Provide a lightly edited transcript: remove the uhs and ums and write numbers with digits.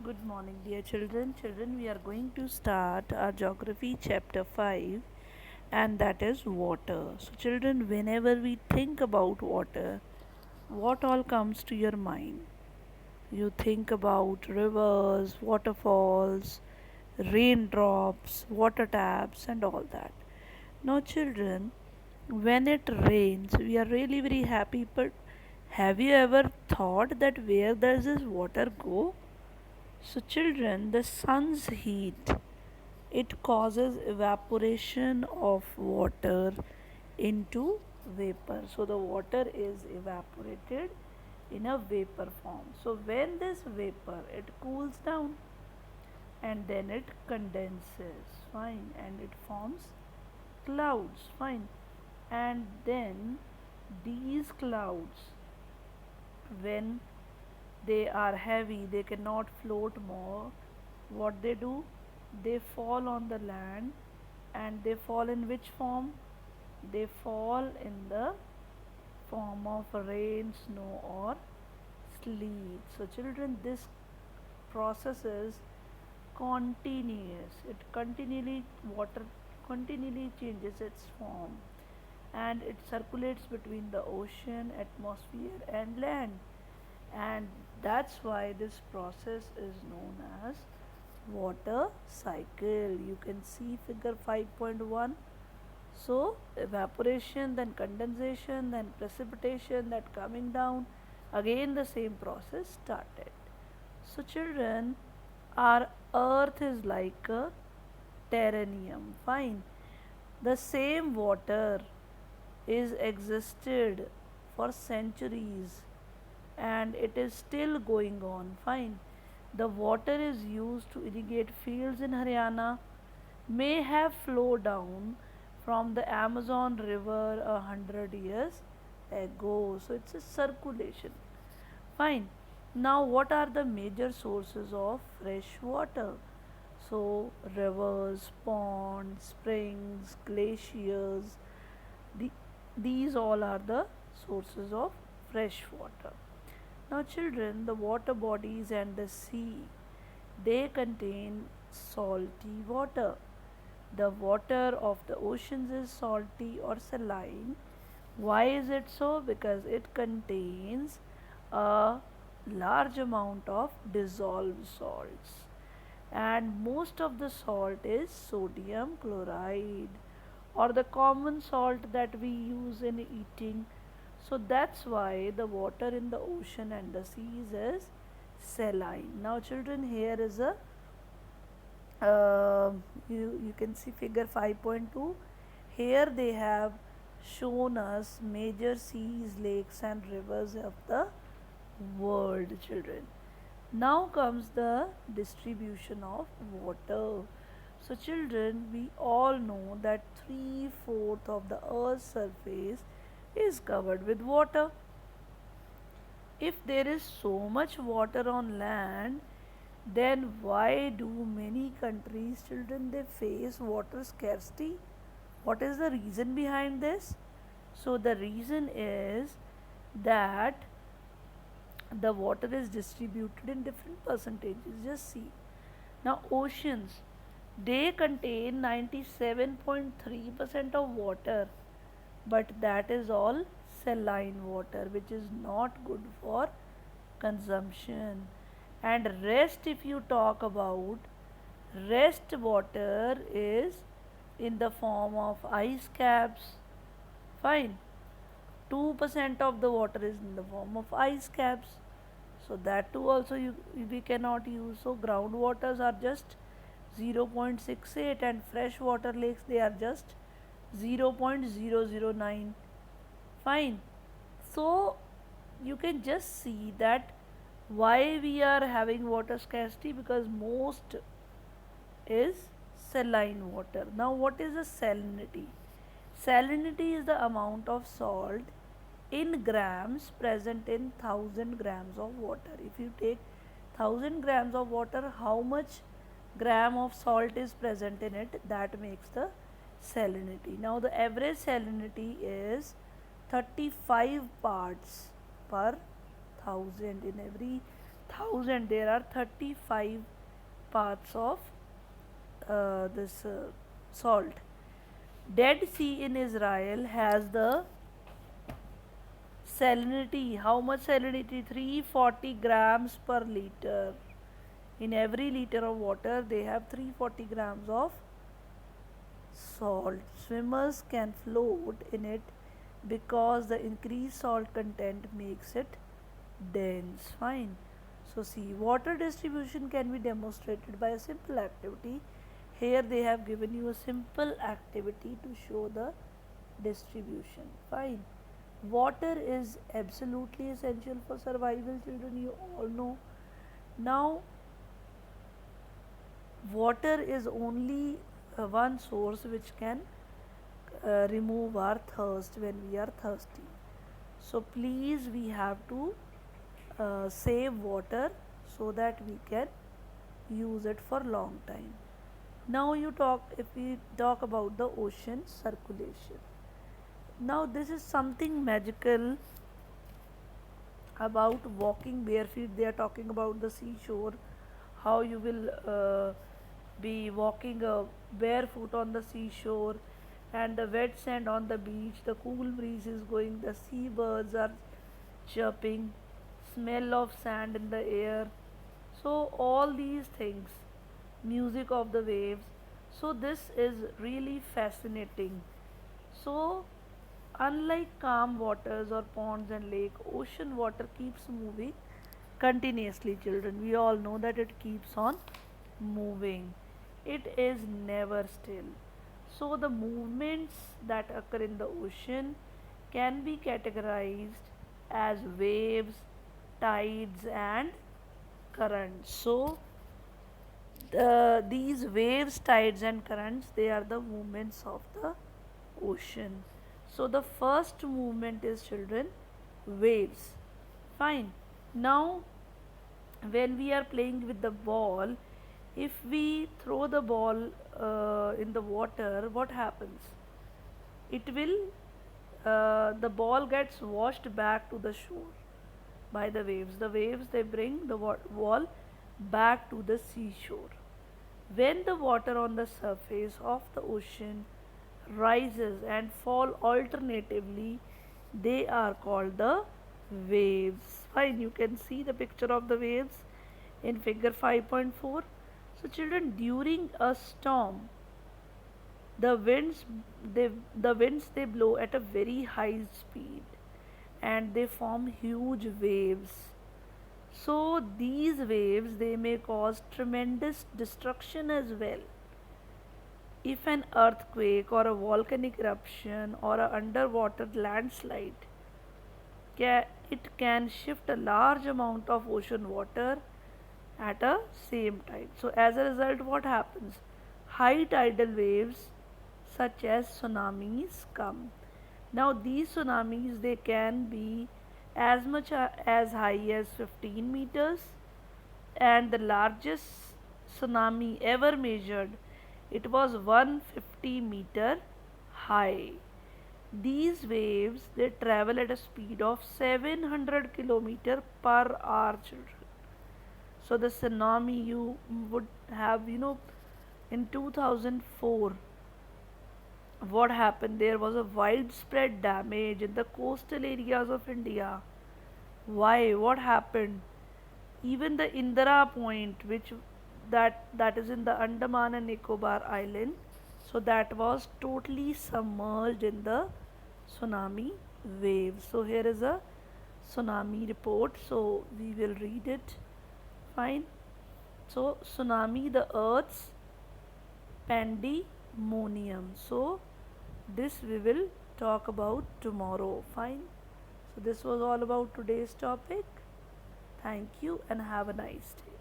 Good morning, dear children. Children, we are going to start our geography chapter 5, and that is water. So, children, whenever we think about water, what all comes to your mind? You think about rivers, waterfalls, raindrops, water taps, and all that. Now, children, when it rains, we are really very happy, but have you ever thought that where does this water go? So, children, the sun's heat it causes evaporation of water into vapor. So, the water is evaporated in a vapor form. So, when this vapor it cools down and then it condenses, fine, and it forms clouds, fine, and then these clouds when they are heavy, they cannot float more. What they do? They fall on the land, and they fall in which form? They fall in the form of rain, snow, or sleet. So, children, this process is continuous. It continually water continually changes its form, and it circulates between the ocean, atmosphere, and land, and that's why this process is known as water cycle. You can see figure 5.1. So evaporation, then condensation, then precipitation, that coming down, again the same process started. So children, our earth is like a terranium, fine. The same water is existed for centuries, and it is still going on, fine. The water is used to irrigate fields in Haryana, may have flowed down from the Amazon River 100 years ago. So it's a circulation. Fine. Now, what are the major sources of fresh water? So, rivers, ponds, springs, glaciers, the, these all are the sources of fresh water. Now, children, the water bodies and the sea, they contain salty water. The water of the oceans is salty or saline. Why is it so? Because it contains a large amount of dissolved salts, and most of the salt is sodium chloride, or the common salt that we use in eating. So that's why the water in the ocean and the seas is saline. Now, children, here is a you can see figure 5.2. Here they have shown us major seas, lakes, and rivers of the world, children. Now comes the distribution of water. So, children, we all know that 3/4 of the earth's surface is covered with water. If there is so much water on land, then why do many countries, children, they face water scarcity? What is the reason behind this? So the reason is that the water is distributed in different percentages. Just see. Now oceans, they contain 97.3% of water, but that is all saline water, which is not good for consumption. And rest, if you talk about rest, water is in the form of ice caps, fine. 2% of the water is in the form of ice caps, so that too also we cannot use. So groundwaters are just 0.68, and freshwater lakes, they are just 0.009, fine. So you can just see that why we are having water scarcity, because most is saline water. Now, what is the salinity? Salinity is the amount of salt in grams present in 1000 grams of water. If you take 1000 grams of water, how much gram of salt is present in it? That makes the salinity. Now, the average salinity is 35 parts per thousand. In every 1000 there are 35 parts of this salt. Dead Sea in Israel has the salinity. How much salinity? 340 grams per liter. In every liter of water, they have 340 grams of salt. Swimmers can float in it because the increased salt content makes it dense. Fine. So, see, water distribution can be demonstrated by a simple activity. Here, they have given you a simple activity to show the distribution. Fine. Water is absolutely essential for survival, children, you all know. Now, water is only one source which can remove our thirst when we are thirsty. So, please, we have to save water so that we can use it for long time. Now, if we talk about the ocean circulation. Now, this is something magical about walking bare feet. They are talking about the seashore, how you will be walking barefoot on the seashore, and the wet sand on the beach, the cool breeze is going, the seabirds are chirping, smell of sand in the air. So, all these things, music of the waves. So, this is really fascinating. So, unlike calm waters or ponds and lake, ocean water keeps moving continuously, children. We all know that it keeps on moving. It is never still. So the movements that occur in the ocean can be categorized as waves, tides and currents. So these waves, tides and currents, they are the movements of the ocean. So the first movement is, children, waves. Fine. Now when we are playing with the ball, if we throw the ball in the water, what happens? It will the ball gets washed back to the shore by the waves. The waves, they bring the ball back to the seashore. When the water on the surface of the ocean rises and fall alternatively, they are called the waves. Fine, you can see the picture of the waves in figure 5.4. So children, during a storm, the winds they blow at a very high speed and they form huge waves. So these waves, they may cause tremendous destruction as well. If an earthquake or a volcanic eruption or an underwater landslide, it can shift a large amount of ocean water at a same time. So as a result, what happens? High tidal waves such as tsunamis come. Now these tsunamis, they can be as much as high as 15 meters, and the largest tsunami ever measured, it was 150-meter high. These waves, they travel at a speed of 700 kilometer per hour, children. So the tsunami you would have, in 2004, what happened? There was a widespread damage in the coastal areas of India. Why? What happened? Even the Indira Point, which that is in the Andaman and Nicobar Island, so that was totally submerged in the tsunami waves. So here is a tsunami report. So we will read it. Fine. So tsunami, the Earth's pandemonium. So this we will talk about tomorrow. Fine. So this was all about today's topic. Thank you and have a nice day.